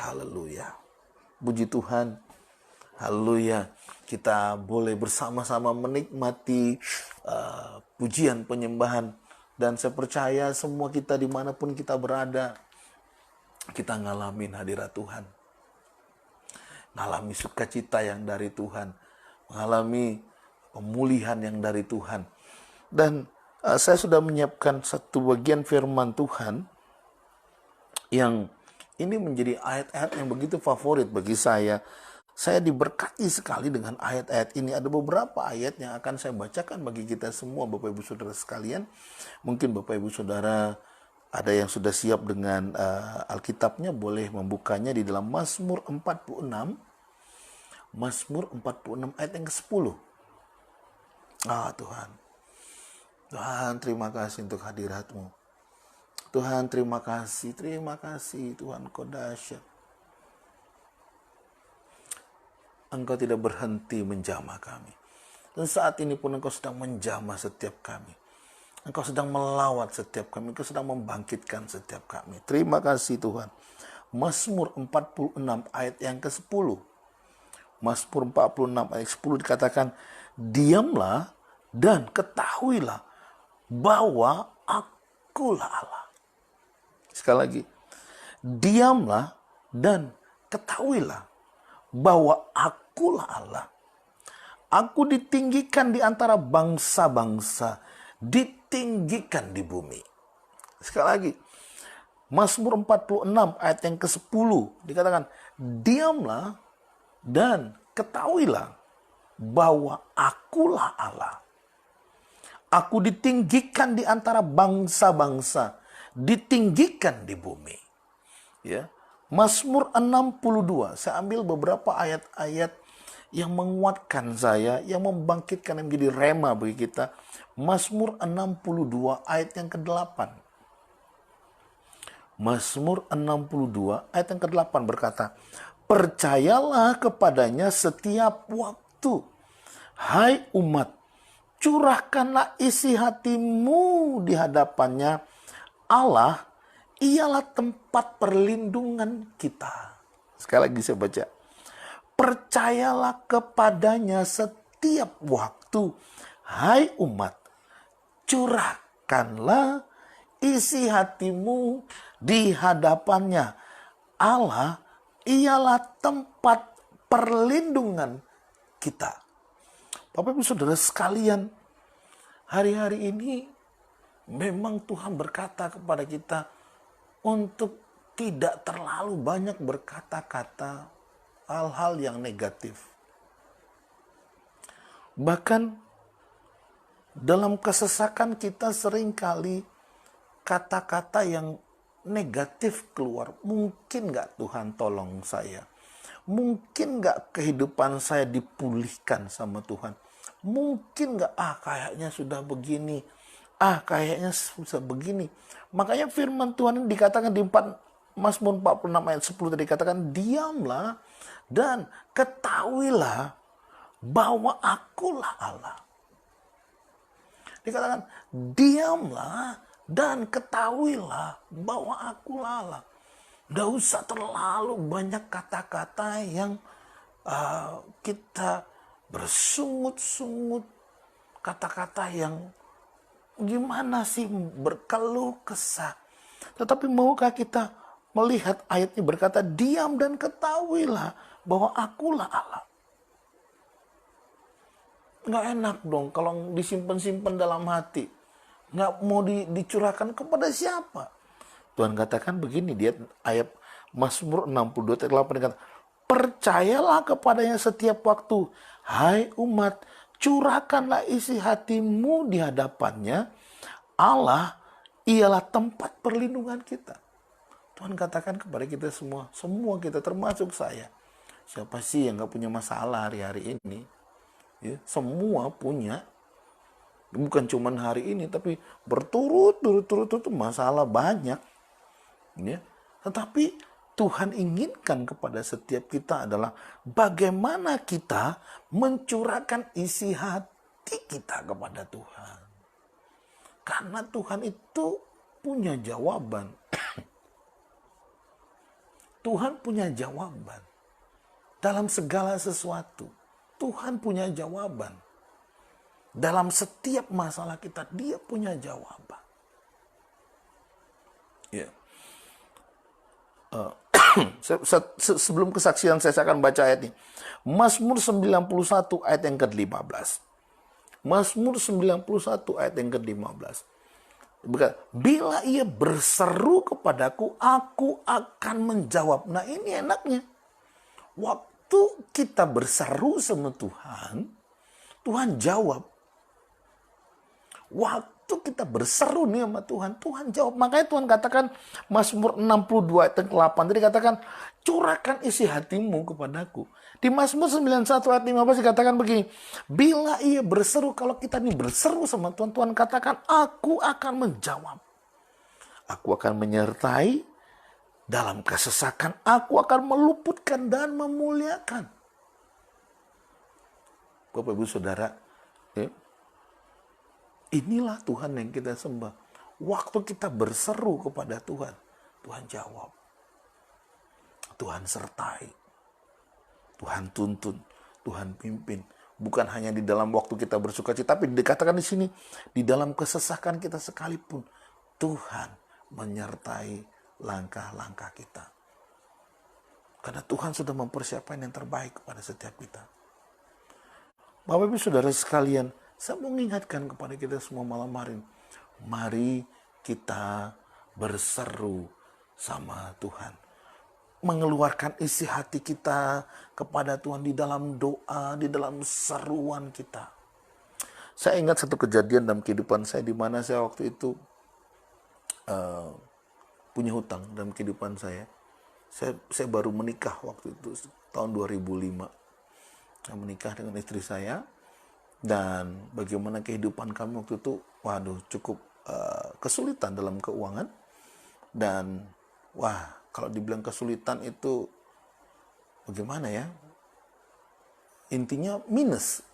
Haleluya. Puji Tuhan. Haleluya. Kita boleh bersama-sama menikmati pujian penyembahan. Dan saya percaya semua kita dimanapun kita berada, kita ngalamin hadirat Tuhan. Mengalami sukacita yang dari Tuhan. Mengalami pemulihan yang dari Tuhan. Dan saya sudah menyiapkan satu bagian firman Tuhan yang ini menjadi ayat-ayat yang begitu favorit bagi saya. Saya diberkati sekali dengan ayat-ayat ini. Ada beberapa ayat yang akan saya bacakan bagi kita semua, Bapak Ibu Saudara sekalian. Mungkin Bapak Ibu Saudara ada yang sudah siap dengan Alkitabnya, boleh membukanya di dalam Mazmur 46. Mazmur 46 ayat yang ke-10. Tuhan. Tuhan, terima kasih untuk hadirat-Mu. Tuhan, terima kasih Tuhan, Kau dahsyat. Engkau tidak berhenti menjamah kami. Dan saat ini pun Engkau sedang menjamah setiap kami. Engkau sedang melawat setiap kami. Engkau sedang membangkitkan setiap kami. Terima kasih Tuhan. Mazmur 46 ayat yang ke-10. Mazmur 46 ayat 10 dikatakan, diamlah dan ketahuilah bahwa Akulah Allah. Sekali lagi, diamlah dan ketahuilah bahwa Akulah Allah. Aku ditinggikan di antara bangsa-bangsa, ditinggikan di bumi. Sekali lagi, Mazmur 46 ayat yang ke-10 dikatakan, diamlah dan ketahuilah bahwa Akulah Allah. Aku ditinggikan di antara bangsa-bangsa, ditinggikan di bumi. Ya. Mazmur 62, saya ambil beberapa ayat-ayat yang menguatkan saya, yang membangkitkan, yang menjadi rema bagi kita. Mazmur 62 ayat yang ke-8. Mazmur 62 ayat yang ke-8 berkata, percayalah kepadanya setiap waktu, hai umat, curahkanlah isi hatimu di hadapannya. Allah ialah tempat perlindungan kita. Sekali lagi saya baca. Percayalah kepadanya setiap waktu, hai umat, curahkanlah isi hatimu di hadapannya. Allah ialah tempat perlindungan kita. Bapak Ibu Saudara sekalian, hari-hari ini memang Tuhan berkata kepada kita untuk tidak terlalu banyak berkata-kata hal-hal yang negatif. Bahkan dalam kesesakan kita seringkali kata-kata yang negatif keluar. Mungkin gak Tuhan tolong saya? Mungkin gak kehidupan saya dipulihkan sama Tuhan? Mungkin gak, kayaknya sudah begini. Kayaknya sudah begini. Makanya firman Tuhan dikatakan di Mazmur 46 ayat 10 tadi dikatakan, diamlah dan ketahuilah bahwa Akulah Allah. Dikatakan, diamlah dan ketahuilah bahwa Akulah Allah. Tidak usah terlalu banyak kata-kata yang kita bersungut-sungut. Kata-kata yang gimana sih, berkeluh kesah. Tetapi maukah kita melihat ayat ini berkata, diam dan ketahuilah bahwa Akulah Allah. Nggak enak dong kalau disimpan-simpan dalam hati. Nggak mau dicurahkan kepada siapa. Tuhan katakan begini, dia ayat Mazmur 62 ayat 8 dikatakan, percayalah kepadanya setiap waktu, hai umat, curahkanlah isi hatimu di hadapannya. Allah ialah tempat perlindungan kita. Tuhan katakan kepada kita semua kita termasuk saya. Siapa sih yang gak punya masalah hari-hari ini? Ya, semua punya. Bukan cuma hari ini, tapi berturut-turut masalah banyak. Ya. Tetapi Tuhan inginkan kepada setiap kita adalah bagaimana kita mencurahkan isi hati kita kepada Tuhan. Karena Tuhan itu punya jawaban. Tuhan punya jawaban. Dalam segala sesuatu, Tuhan punya jawaban. Dalam setiap masalah kita, Dia punya jawaban. Ya. Sebelum kesaksian saya akan baca ayat ini. Mazmur 91 ayat yang ke-15. Mazmur 91 ayat yang ke-15. Bila ia berseru kepadaku, aku akan menjawab. Nah, ini enaknya. Waktu kita berseru sama Tuhan, Tuhan jawab. Waktu kita berseru nih sama Tuhan, Tuhan jawab. Makanya Tuhan katakan, Mazmur 62 ayat 8, tadi katakan, curahkan isi hatimu kepadaku. Di Mazmur 91 ayat 15 dikatakan begini, bila ia berseru, kalau kita nih berseru sama Tuhan, Tuhan katakan, aku akan menjawab. Aku akan menyertai dalam kesesakan, aku akan meluputkan dan memuliakan. Bapak Ibu Saudara, ya, inilah Tuhan yang kita sembah. Waktu kita berseru kepada Tuhan, Tuhan jawab. Tuhan sertai. Tuhan tuntun. Tuhan pimpin. Bukan hanya di dalam waktu kita bersuka cita, tapi dikatakan di sini, di dalam kesesakan kita sekalipun, Tuhan menyertai langkah-langkah kita. Karena Tuhan sudah mempersiapkan yang terbaik kepada setiap kita. Bapak Ibu Saudara sekalian, saya mau mengingatkan kepada kita semua malam hari, mari kita berseru sama Tuhan. Mengeluarkan isi hati kita kepada Tuhan di dalam doa, di dalam seruan kita. Saya ingat satu kejadian dalam kehidupan saya, di mana saya waktu itu punya hutang dalam kehidupan saya. Saya baru menikah waktu itu, tahun 2005. Saya menikah dengan istri saya. Dan bagaimana kehidupan kami waktu itu, cukup kesulitan dalam keuangan. Dan kalau dibilang kesulitan itu bagaimana ya? Intinya minus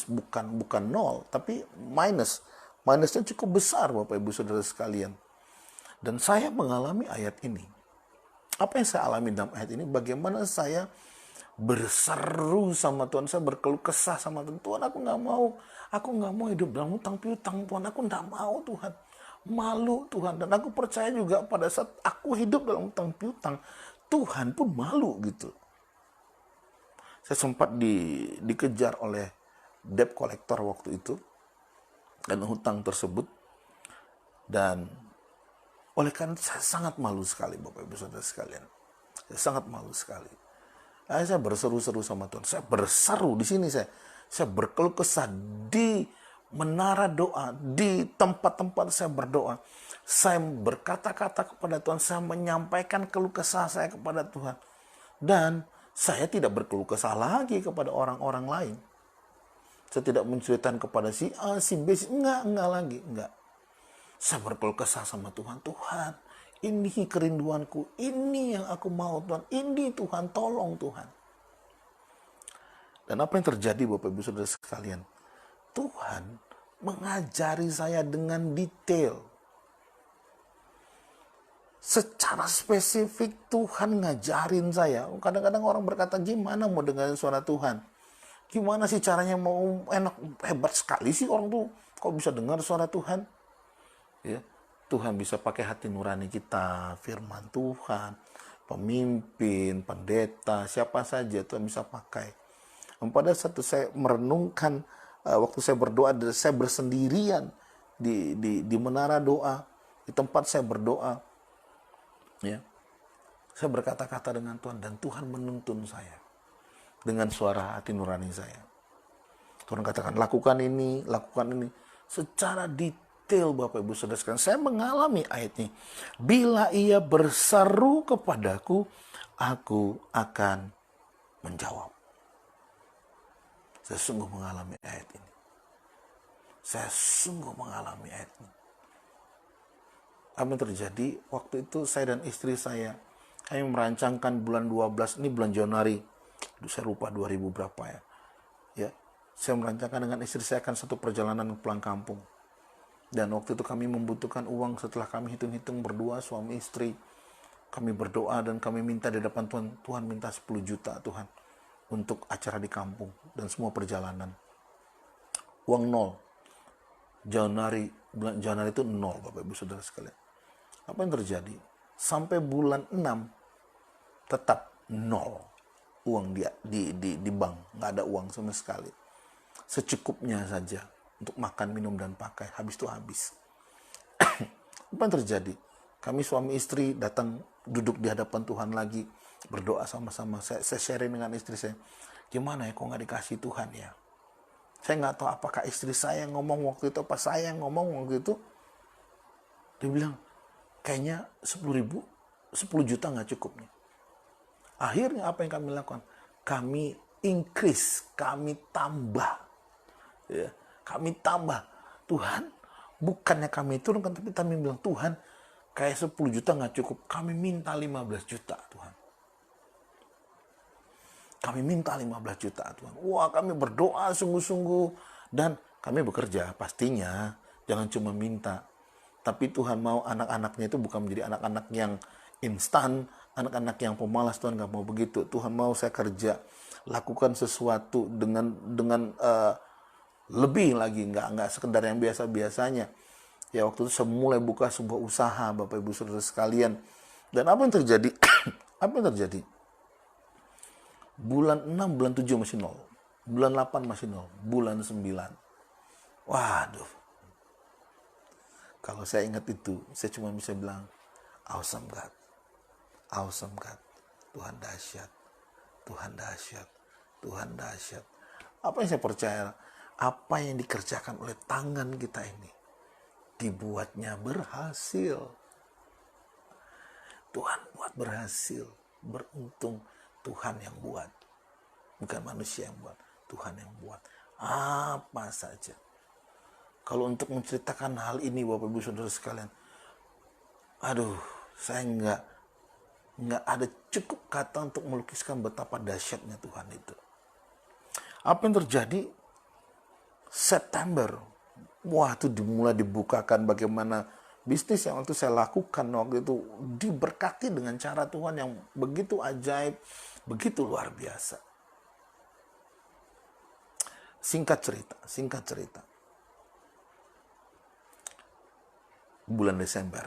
bukan nol, tapi minus. Minusnya cukup besar, Bapak Ibu Saudara sekalian. Dan saya mengalami ayat ini. Apa yang saya alami dalam ayat ini? Bagaimana saya berseru sama Tuhan, saya berkeluh kesah sama Tuhan. Tuhan, aku nggak mau hidup dalam hutang piutang, Tuhan. Aku nggak mau, Tuhan. Malu, Tuhan. Dan aku percaya juga pada saat aku hidup dalam hutang piutang, Tuhan pun malu gitu. Saya sempat dikejar oleh debt collector waktu itu dan hutang tersebut. Dan oleh karena saya sangat malu sekali, Bapak Ibu Saudara sekalian. Saya sangat malu sekali. Saya berseru-seru sama Tuhan. Saya berseru di sini, saya berkeluh kesah di menara doa, di tempat-tempat saya berdoa. Saya berkata-kata kepada Tuhan, saya menyampaikan keluh kesah saya kepada Tuhan. Dan saya tidak berkeluh kesah lagi kepada orang-orang lain. Saya tidak menceritakan kepada si A, si B, enggak. Saya berkeluh kesah sama Tuhan. Tuhan, ini kerinduanku, ini yang aku mau Tuhan, ini Tuhan, tolong Tuhan. Dan apa yang terjadi Bapak Ibu Saudara sekalian? Tuhan mengajari saya dengan detail. Secara spesifik Tuhan ngajarin saya. Kadang-kadang orang berkata, gimana mau dengerin suara Tuhan? Gimana sih caranya mau enak, hebat sekali sih orang tuh kok bisa dengar suara Tuhan? Ya, Tuhan bisa pakai hati nurani kita, firman Tuhan, pemimpin, pendeta, siapa saja Tuhan bisa pakai. Pada saat saya merenungkan, waktu saya berdoa, saya bersendirian di menara doa, di tempat saya berdoa, ya, saya berkata-kata dengan Tuhan dan Tuhan menuntun saya dengan suara hati nurani saya. Tuhan katakan lakukan ini secara detail, Bapak Ibu Saudara sekalian. Saya mengalami ayat ini. Bila ia berseru kepadaku, aku akan menjawab. Saya sungguh mengalami ayat ini. Saya sungguh mengalami ayat ini. Apa yang terjadi? Waktu itu saya dan istri saya, kami merancangkan bulan 12, ini bulan Januari, saya lupa 2000 berapa ya. Ya, saya merancangkan dengan istri saya akan satu perjalanan pulang kampung. Dan waktu itu kami membutuhkan uang setelah kami hitung-hitung berdua suami istri. kami berdoa dan kami minta di depan Tuhan, Tuhan minta 10 juta Tuhan untuk acara di kampung dan semua perjalanan. Uang nol. Bulan Januari itu nol, Bapak Ibu Saudara sekalian. Apa yang terjadi? Sampai bulan 6 tetap nol uang di bank, nggak ada uang sama sekali. Secukupnya saja untuk makan, minum, dan pakai. Habis itu habis. Apa yang terjadi? Kami suami istri datang duduk di hadapan Tuhan lagi, berdoa sama-sama. Saya sharing dengan istri saya, gimana ya kok nggak dikasih Tuhan ya? Saya nggak tahu apakah istri saya yang ngomong waktu itu, apa saya yang ngomong waktu itu. Dia bilang, kayaknya 10 juta nggak cukup nih. Akhirnya apa yang kami lakukan? Kami increase, kami tambah. Ya, kami tambah. Tuhan, bukannya kami turunkan, tapi kami bilang, Tuhan, kayak 10 juta nggak cukup. Kami minta 15 juta, Tuhan. Kami minta 15 juta, Tuhan. Wah, kami berdoa sungguh-sungguh. Dan kami bekerja, pastinya. Jangan cuma minta. Tapi Tuhan mau anak-anaknya itu bukan menjadi anak-anak yang instan, anak-anak yang pemalas. Tuhan nggak mau begitu. Tuhan mau saya kerja, lakukan sesuatu dengan lebih lagi, nggak sekedar yang biasa-biasanya. Ya, waktu itu saya mulai buka sebuah usaha, Bapak Ibu Saudara sekalian. Dan apa yang terjadi? Apa yang terjadi? Bulan 6, bulan 7 masih nol. Bulan 8 masih nol. Bulan 9. Waduh. Kalau saya ingat itu, saya cuma bisa bilang, awesome God. Awesome God. Tuhan dahsyat. Tuhan dahsyat. Tuhan dahsyat. Apa yang saya percaya? Apa yang dikerjakan oleh tangan kita ini, dibuatnya berhasil. Tuhan buat berhasil. Beruntung Tuhan yang buat. Bukan manusia yang buat. Tuhan yang buat. Apa saja. Kalau untuk menceritakan hal ini, Bapak Ibu Saudara sekalian, aduh, saya nggak ada cukup kata untuk melukiskan betapa dahsyatnya Tuhan itu. Apa yang terjadi? September, wah, itu dimulai dibukakan bagaimana bisnis yang waktu saya lakukan waktu itu diberkati dengan cara Tuhan yang begitu ajaib, begitu luar biasa. Singkat cerita. Bulan Desember,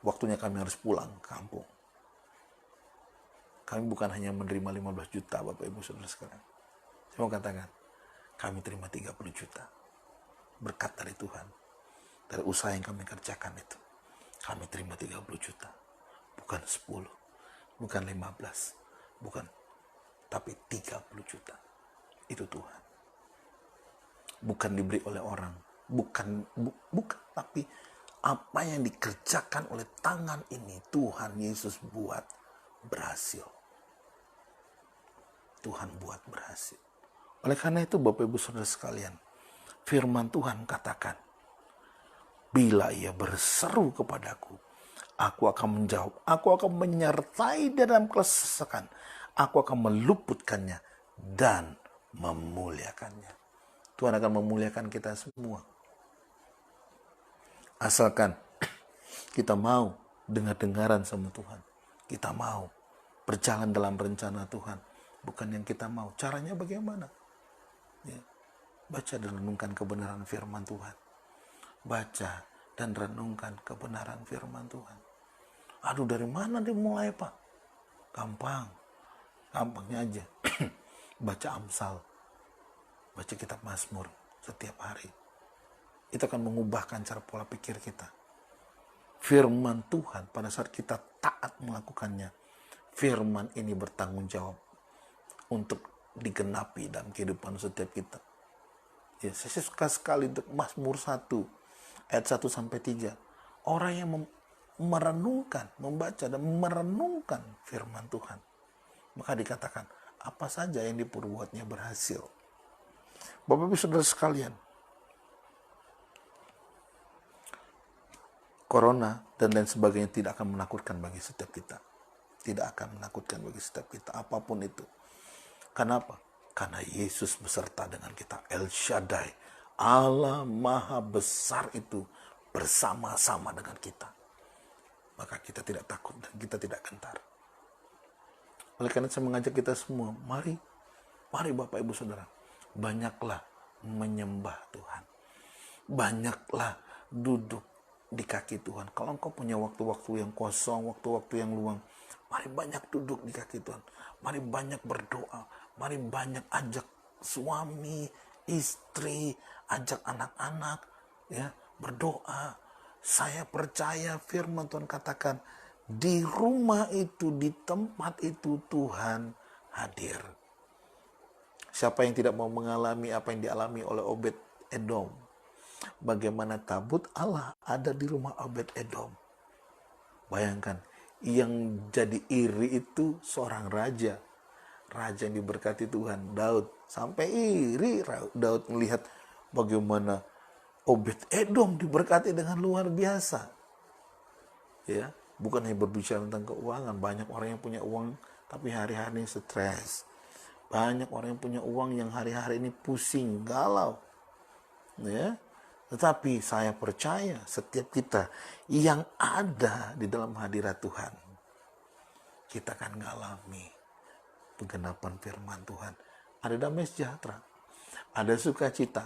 waktunya kami harus pulang ke kampung. Kami bukan hanya menerima 15 juta, Bapak Ibu Saudara sekalian. Saya mau katakan, kami terima 30 juta. Berkat dari Tuhan. Dari usaha yang kami kerjakan itu. Kami terima 30 juta. Bukan 10. Bukan 15. Bukan. Tapi 30 juta. Itu Tuhan. Bukan diberi oleh orang. Bukan. Tapi apa yang dikerjakan oleh tangan ini, Tuhan Yesus buat berhasil. Tuhan buat berhasil. Oleh karena itu, Bapak Ibu Saudara sekalian, firman Tuhan katakan, bila ia berseru kepadaku, aku akan menjawab, aku akan menyertai dalam kesesakan, aku akan meluputkannya dan memuliakannya. Tuhan akan memuliakan kita semua. Asalkan kita mau dengar-dengaran sama Tuhan. Kita mau berjalan dalam rencana Tuhan. Bukan yang kita mau. Caranya bagaimana? Ya. Baca dan renungkan kebenaran firman Tuhan. Baca dan renungkan kebenaran firman Tuhan. Aduh, dari mana dimulai, Pak? Gampang. Gampangnya aja. Baca Amsal. Baca kitab Mazmur setiap hari. Itu akan mengubahkan cara pola pikir kita. Firman Tuhan pada saat kita taat melakukannya, firman ini bertanggung jawab untuk digenapi dalam kehidupan setiap kita. Ya, saya suka sekali untuk Mazmur 1 ayat 1 sampai 3. Orang yang merenungkan, membaca dan merenungkan firman Tuhan, maka dikatakan apa saja yang diperbuatnya berhasil. Bapak Ibu Saudara sekalian, corona dan lain sebagainya tidak akan menakutkan bagi setiap kita. Tidak akan menakutkan bagi setiap kita, apapun itu. Kenapa? Karena Yesus beserta dengan kita. El Shaddai, Allah Maha Besar itu bersama-sama dengan kita. maka kita tidak takut dan kita tidak gentar. Oleh karena itu saya mengajak kita semua, mari Bapak Ibu Saudara, banyaklah menyembah Tuhan. Banyaklah duduk di kaki Tuhan. Kalau engkau punya waktu-waktu yang kosong, waktu-waktu yang luang, mari banyak duduk di kaki Tuhan. Mari banyak berdoa. Mari banyak ajak suami, istri, ajak anak-anak, ya, berdoa. Saya percaya firman Tuhan katakan, di rumah itu, di tempat itu Tuhan hadir. Siapa yang tidak mau mengalami apa yang dialami oleh Obed Edom? Bagaimana tabut Allah ada di rumah Obed Edom. Bayangkan, yang jadi iri itu seorang raja. Raja yang diberkati Tuhan, Daud. Sampai iri Daud melihat bagaimana Obed Edom diberkati dengan luar biasa. Ya, bukan hanya berbicara tentang keuangan. Banyak orang yang punya uang tapi hari-hari ini stres. Banyak orang yang punya uang yang hari-hari ini pusing, galau. Ya. Tetapi saya percaya setiap kita yang ada di dalam hadirat Tuhan, kita akan mengalami penggenapan firman Tuhan. Ada damai sejahtera, ada sukacita,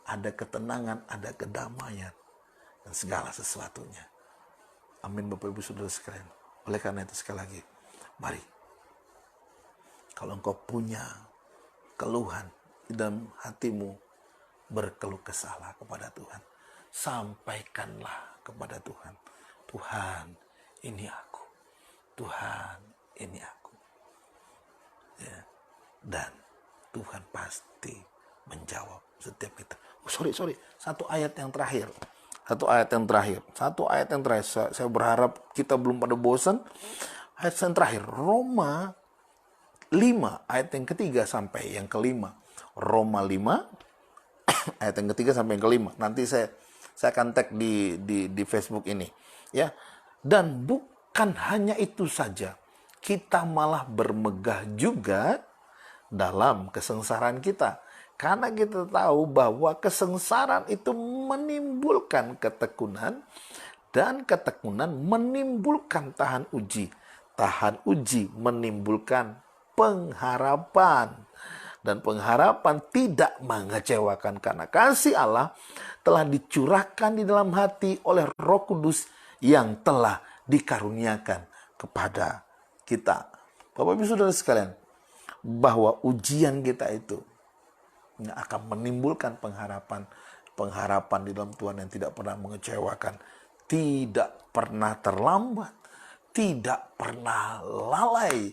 ada ketenangan, ada kedamaian, dan segala sesuatunya. Amin Bapak Ibu Saudara sekalian. Oleh karena itu sekali lagi, mari. Kalau engkau punya keluhan di dalam hatimu, berkeluh kesahlah kepada Tuhan. Sampaikanlah kepada Tuhan. Tuhan, ini aku. Tuhan, ini aku. Ya. Dan Tuhan pasti menjawab setiap kita. Oh, sorry. Satu ayat yang terakhir. Saya berharap kita belum pada bosan. Ayat yang terakhir. Roma 5 ayat yang ketiga sampai yang kelima. Roma 5 ayat yang ketiga sampai yang kelima. Nanti saya akan tag di Facebook ini, ya. Dan bukan hanya itu saja, kita malah bermegah juga dalam kesengsaraan kita. Karena kita tahu bahwa kesengsaraan itu menimbulkan ketekunan, dan ketekunan menimbulkan tahan uji. Tahan uji menimbulkan pengharapan. Dan pengharapan tidak mengecewakan karena kasih Allah telah dicurahkan di dalam hati oleh Roh Kudus yang telah dikaruniakan kepada kita. Bapak Ibu Saudara sekalian, bahwa ujian kita itu akan menimbulkan pengharapan. Pengharapan di dalam Tuhan yang tidak pernah mengecewakan, tidak pernah terlambat, tidak pernah lalai,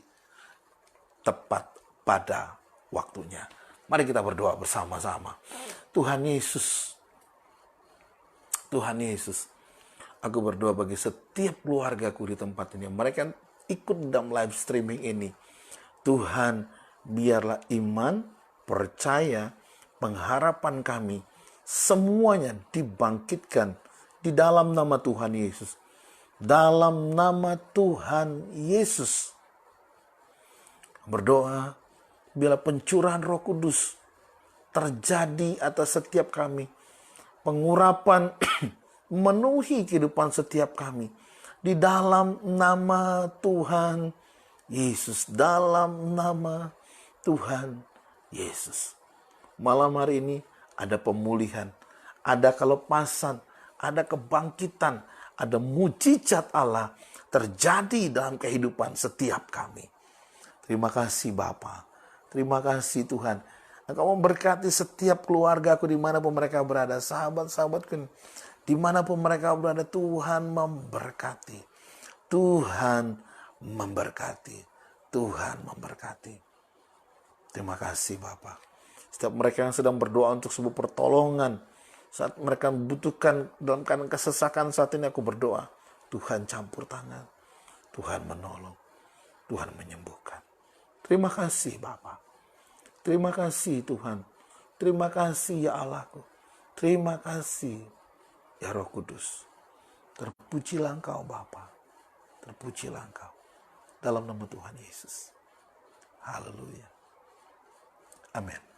tepat pada waktunya. Mari kita berdoa bersama-sama. Tuhan Yesus, aku berdoa bagi setiap keluargaku di tempat ini. Mereka ikut dalam live streaming ini. Tuhan, biarlah iman, percaya, pengharapan kami semuanya dibangkitkan di dalam nama Tuhan Yesus. Dalam nama Tuhan Yesus. Berdoa, biarlah pencurahan Roh Kudus terjadi atas setiap kami. Pengurapan memenuhi kehidupan setiap kami. Di dalam nama Tuhan Yesus. Dalam nama Tuhan Yesus. Malam hari ini ada pemulihan, ada kelepasan, ada kebangkitan, ada mujizat Allah terjadi dalam kehidupan setiap kami. Terima kasih Bapa. Terima kasih Tuhan. Engkau memberkati setiap keluargaku dimanapun mereka berada. Sahabat-sahabatku dimanapun mereka berada, Tuhan memberkati. Tuhan memberkati. Tuhan memberkati. Terima kasih Bapa. Setiap mereka yang sedang berdoa untuk sebuah pertolongan, saat mereka membutuhkan dalam keadaan kesesakan saat ini, aku berdoa. Tuhan campur tangan. Tuhan menolong. Tuhan menyembuhkan. Terima kasih Bapa. Terima kasih Tuhan. Terima kasih ya Allahku. Terima kasih ya Roh Kudus. Terpujilah Engkau Bapa. Terpujilah Engkau. Dalam nama Tuhan Yesus. Haleluya. Amin.